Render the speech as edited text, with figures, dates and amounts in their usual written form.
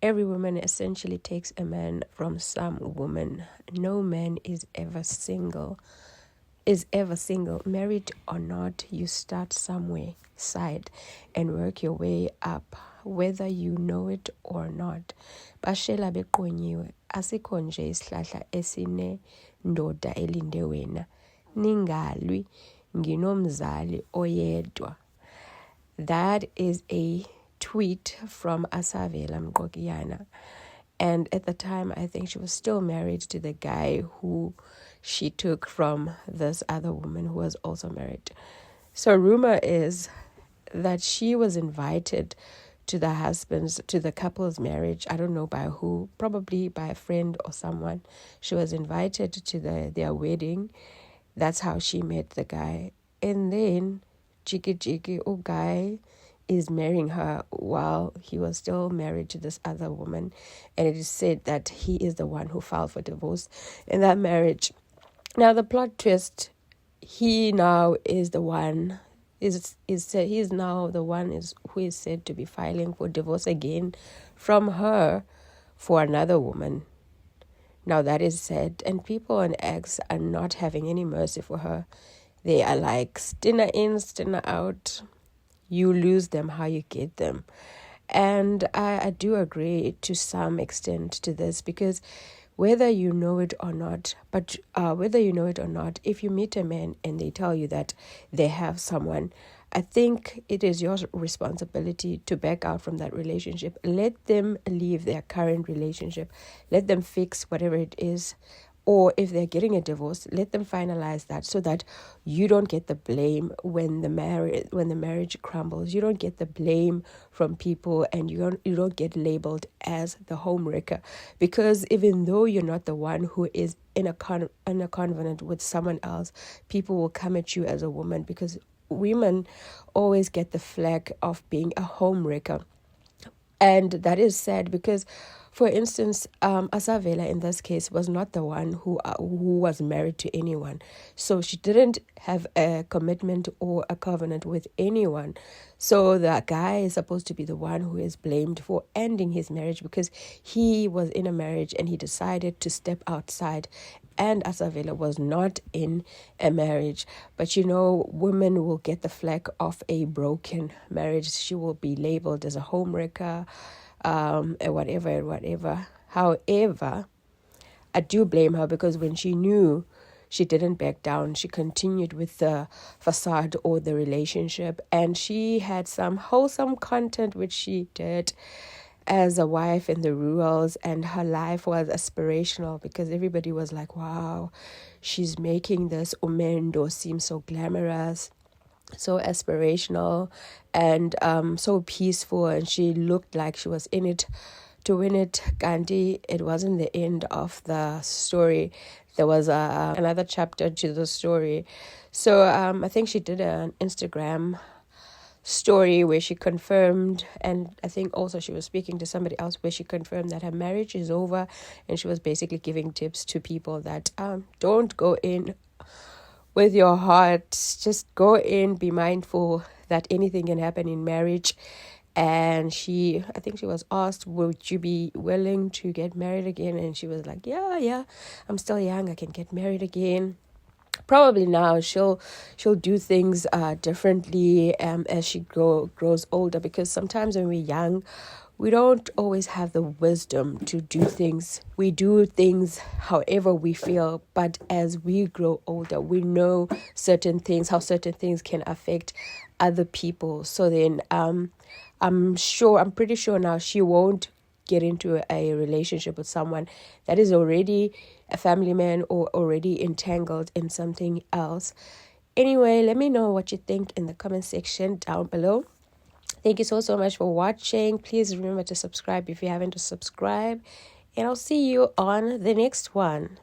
Every woman essentially takes a man from some woman. No man is ever single. Married or not, you start somewhere side and work your way up, whether you know it or not. Bashela beqonyiwe, asikho nje isihlahla esine ndoda elinde wena. Ningalwi, nginomzali oyedwa. That is a tweet from Asavela Mqokiyana. And at the time, I think she was still married to the guy who she took from this other woman who was also married. So rumor is that she was invited to the couple's marriage. I don't know by who, probably by a friend or someone. She was invited to their wedding. That's how she met the guy. And then Jiki guy is marrying her while he was still married to this other woman. And it is said that he is the one who filed for divorce in that marriage. Now the plot twist, he now is the one who is said to be filing for divorce again from her for another woman. Now that is said, and people on X are not having any mercy for her. They are like, stinner in, stinner out. You lose them how you get them. And I do agree to some extent to this, because whether you know it or not, if you meet a man and they tell you that they have someone, I think it is your responsibility to back out from that relationship. Let them leave their current relationship. Let them fix whatever it is. Or if they're getting a divorce, let them finalize that so that you don't get the blame when the marriage crumbles. You don't get the blame from people, and you don't get labeled as the homewrecker. Because even though you're not the one who is in a covenant with someone else, people will come at you as a woman, because women always get the flag of being a homewrecker. And that is sad because, for instance, Asavela in this case was not the one who was married to anyone. So she didn't have a commitment or a covenant with anyone. So the guy is supposed to be the one who is blamed for ending his marriage, because he was in a marriage and he decided to step outside. And Asavela was not in a marriage. But women will get the flag of a broken marriage. She will be labeled as a homewrecker, and whatever. However, I do blame her, because when she knew, she didn't back down. She continued with the facade or the relationship. And she had some wholesome content which she did as a wife in the rurals, and her life was aspirational, because everybody was like, wow, she's making this umendo seem so glamorous, so aspirational, and so peaceful, and she looked like she was in it to win it. Gandhi, it wasn't the end of the story. There was another chapter to the story. So I think she did an Instagram story where she confirmed, and I think also she was speaking to somebody else, where she confirmed that her marriage is over, and she was basically giving tips to people that don't go in with your heart. Just go in, be mindful that anything can happen in marriage. And I think she was asked, would you be willing to get married again? And she was like, yeah, I'm still young, I can get married again. Probably now she'll do things differently as she grows older, because sometimes when we're young, we don't always have the wisdom to do things. We do things however we feel, but as we grow older, we know how certain things can affect other people. So then I'm pretty sure now she won't get into a relationship with someone that is already a family man or already entangled in something else. Anyway, let me know what you think in the comment section down below. Thank you so much for watching. Please remember to subscribe if you haven't subscribed, and I'll see you on the next one.